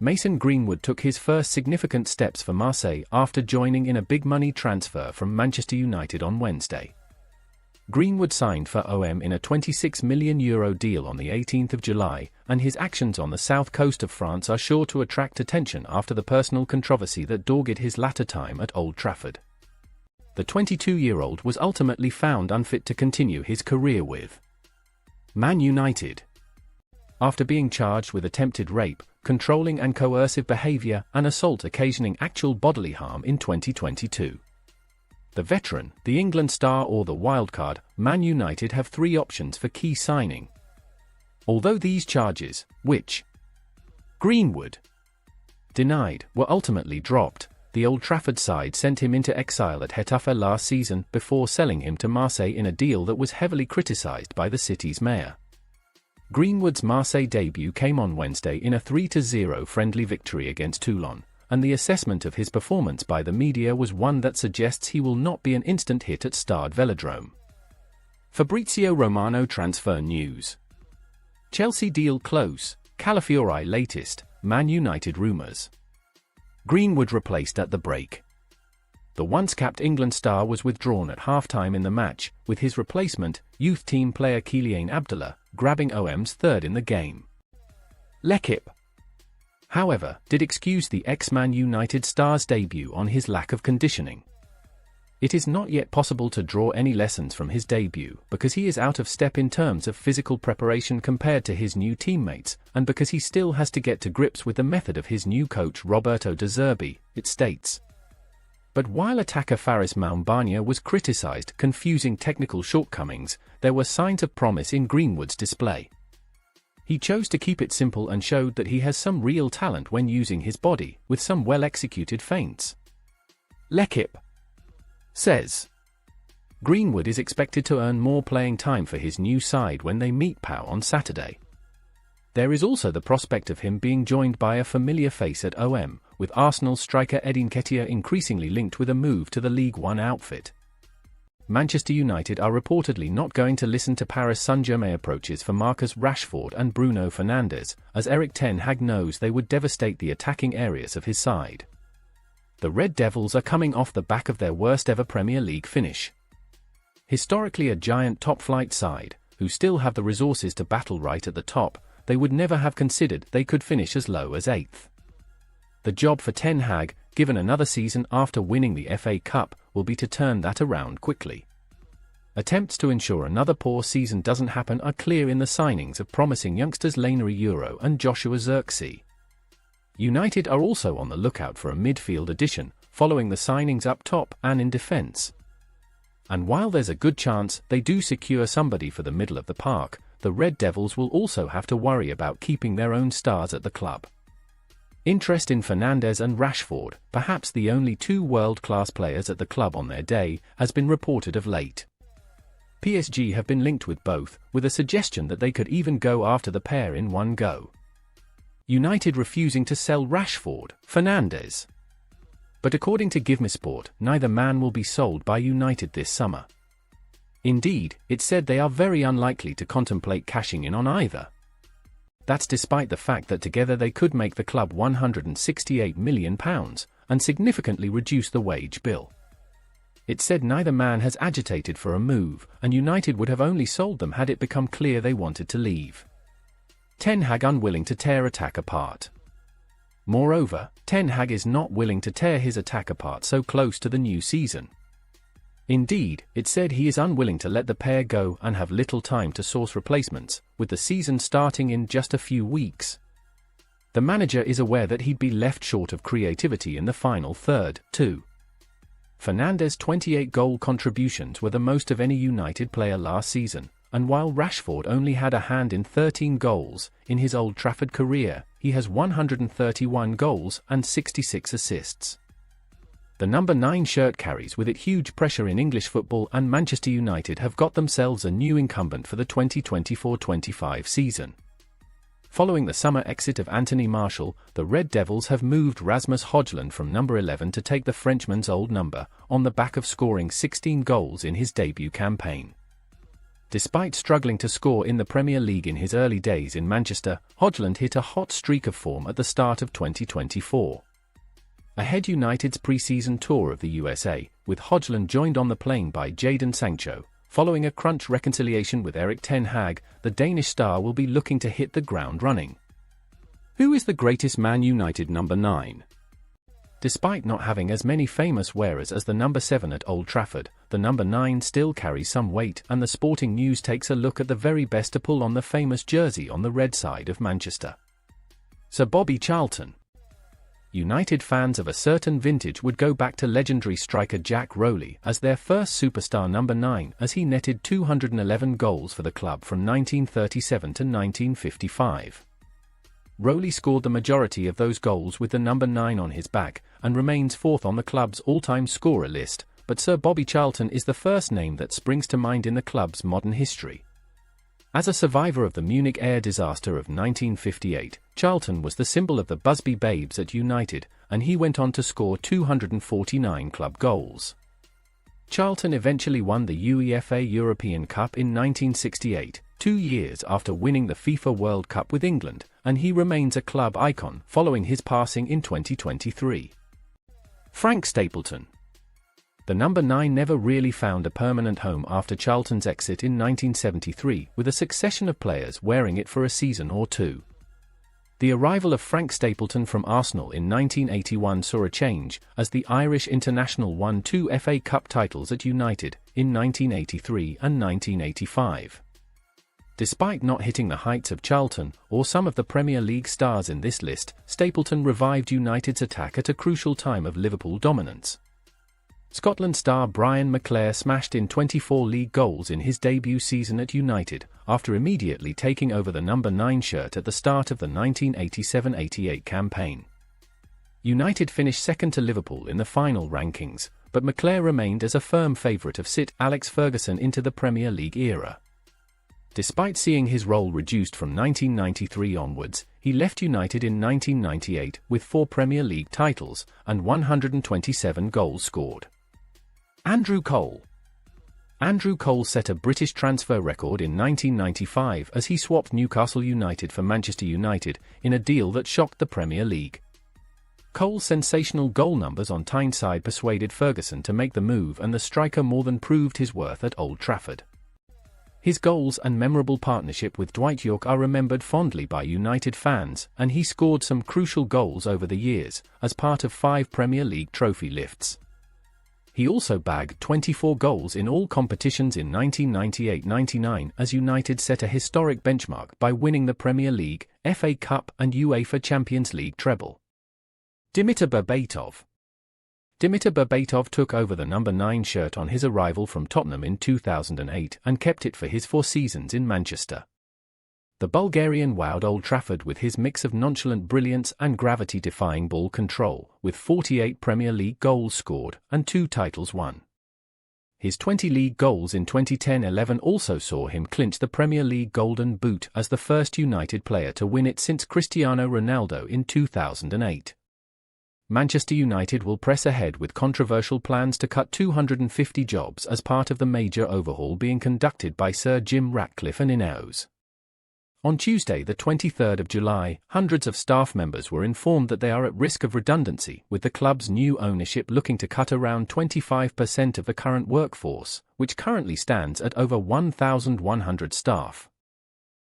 Mason Greenwood took his first significant steps for Marseille after joining in a big-money transfer from Manchester United on Wednesday. Greenwood signed for OM in a €26 million deal on the 18th of July, and his actions on the south coast of France are sure to attract attention after the personal controversy that dogged his latter time at Old Trafford. The 22-year-old was ultimately found unfit to continue his career with Man United after being charged with attempted rape, controlling and coercive behavior, and assault occasioning actual bodily harm in 2022. The veteran, the England star or the wildcard, Man United have three options for key signing. Although these charges, which Greenwood denied, were ultimately dropped, the Old Trafford side sent him into exile at Getafe last season before selling him to Marseille in a deal that was heavily criticised by the city's mayor. Greenwood's Marseille debut came on Wednesday in a 3-0 friendly victory against Toulon, and the assessment of his performance by the media was one that suggests he will not be an instant hit at Stade Velodrome. Fabrizio Romano transfer news. Chelsea deal close, Calafiori latest, Man United rumours. Greenwood replaced at the break. The once-capped England star was withdrawn at half-time in the match, with his replacement, youth team player Kylian Abdullah, grabbing OM's third in the game. L'Équipe, however, did excuse the ex-Man United star's debut on his lack of conditioning. It is not yet possible to draw any lessons from his debut because he is out of step in terms of physical preparation compared to his new teammates, and because he still has to get to grips with the method of his new coach Roberto De Zerbi, it states. But while attacker Faris Moumbagna was criticised, confusing technical shortcomings, there were signs of promise in Greenwood's display. He chose to keep it simple and showed that he has some real talent when using his body, with some well-executed feints. L'Équipe says Greenwood is expected to earn more playing time for his new side when they meet Pau on Saturday. There is also the prospect of him being joined by a familiar face at OM, with Arsenal striker Edin Nketiah increasingly linked with a move to the League One outfit. Manchester United are reportedly not going to listen to Paris Saint-Germain approaches for Marcus Rashford and Bruno Fernandes, as Eric Ten Hag knows they would devastate the attacking areas of his side. The Red Devils are coming off the back of their worst-ever Premier League finish. Historically a giant top-flight side, who still have the resources to battle right at the top, they would never have considered they could finish as low as 8th. The job for Ten Hag, given another season after winning the FA Cup, will be to turn that around quickly. Attempts to ensure another poor season doesn't happen are clear in the signings of promising youngsters Lainery Euro and Joshua Zirkzee. United are also on the lookout for a midfield addition, following the signings up top and in defence. And while there's a good chance they do secure somebody for the middle of the park, the Red Devils will also have to worry about keeping their own stars at the club. Interest in Fernandes and Rashford, perhaps the only two world-class players at the club on their day, has been reported of late. PSG have been linked with both, with a suggestion that they could even go after the pair in one go. United refusing to sell Rashford, Fernandes. But according to GiveMeSport, neither man will be sold by United this summer. Indeed, it said they are very unlikely to contemplate cashing in on either. That's despite the fact that together they could make the club £168 million, and significantly reduce the wage bill. It said neither man has agitated for a move, and United would have only sold them had it become clear they wanted to leave. Ten Hag unwilling to tear attack apart. Moreover, Ten Hag is not willing to tear his attack apart so close to the new season. Indeed, it said he is unwilling to let the pair go and have little time to source replacements, with the season starting in just a few weeks. The manager is aware that he'd be left short of creativity in the final third, too. Fernandes' 28 goal contributions were the most of any United player last season, and while Rashford only had a hand in 13 goals, in his Old Trafford career, he has 131 goals and 66 assists. The number 9 shirt carries with it huge pressure in English football, and Manchester United have got themselves a new incumbent for the 2024-25 season. Following the summer exit of Anthony Martial, the Red Devils have moved Rasmus Højlund from number 11 to take the Frenchman's old number, on the back of scoring 16 goals in his debut campaign. Despite struggling to score in the Premier League in his early days in Manchester, Højlund hit a hot streak of form at the start of 2024. Ahead United's pre-season tour of the USA, with Højlund joined on the plane by Jadon Sancho, following a crunch reconciliation with Ten Hag, the Danish star will be looking to hit the ground running. Who is the greatest Man United number 9? Despite not having as many famous wearers as the number 7 at Old Trafford, the number 9 still carries some weight, and the Sporting News takes a look at the very best to pull on the famous jersey on the red side of Manchester. Sir Bobby Charlton. United fans of a certain vintage would go back to legendary striker Jack Rowley as their first superstar number 9, as he netted 211 goals for the club from 1937 to 1955. Rowley scored the majority of those goals with the number 9 on his back, and remains fourth on the club's all-time scorer list, but Sir Bobby Charlton is the first name that springs to mind in the club's modern history. As a survivor of the Munich air disaster of 1958, Charlton was the symbol of the Busby Babes at United, and he went on to score 249 club goals. Charlton eventually won the UEFA European Cup in 1968, 2 years after winning the FIFA World Cup with England, and he remains a club icon following his passing in 2023. Frank Stapleton. The number 9 never really found a permanent home after Charlton's exit in 1973, with a succession of players wearing it for a season or two. The arrival of Frank Stapleton from Arsenal in 1981 saw a change, as the Irish international won 2 FA Cup titles at United, in 1983 and 1985. Despite not hitting the heights of Charlton, or some of the Premier League stars in this list, Stapleton revived United's attack at a crucial time of Liverpool dominance. Scotland star Brian McClair smashed in 24 league goals in his debut season at United, after immediately taking over the number 9 shirt at the start of the 1987-88 campaign. United finished second to Liverpool in the final rankings, but McClair remained as a firm favourite of Sir Alex Ferguson into the Premier League era. Despite seeing his role reduced from 1993 onwards, he left United in 1998 with 4 Premier League titles and 127 goals scored. Andrew Cole. Andrew Cole set a British transfer record in 1995 as he swapped Newcastle United for Manchester United in a deal that shocked the Premier League. Cole's sensational goal numbers on Tyneside persuaded Ferguson to make the move, and the striker more than proved his worth at Old Trafford. His goals and memorable partnership with Dwight Yorke are remembered fondly by United fans, and he scored some crucial goals over the years, as part of 5 Premier League trophy lifts. He also bagged 24 goals in all competitions in 1998-99 as United set a historic benchmark by winning the Premier League, FA Cup and UEFA Champions League treble. Dimitar Berbatov. Dimitar Berbatov took over the number 9 shirt on his arrival from Tottenham in 2008 and kept it for his 4 seasons in Manchester. The Bulgarian wowed Old Trafford with his mix of nonchalant brilliance and gravity-defying ball control, with 48 Premier League goals scored and 2 titles won. His 20 league goals in 2010-11 also saw him clinch the Premier League Golden Boot as the first United player to win it since Cristiano Ronaldo in 2008. Manchester United will press ahead with controversial plans to cut 250 jobs as part of the major overhaul being conducted by Sir Jim Ratcliffe and Ineos. On Tuesday, the 23rd of July, hundreds of staff members were informed that they are at risk of redundancy, with the club's new ownership looking to cut around 25% of the current workforce, which currently stands at over 1,100 staff.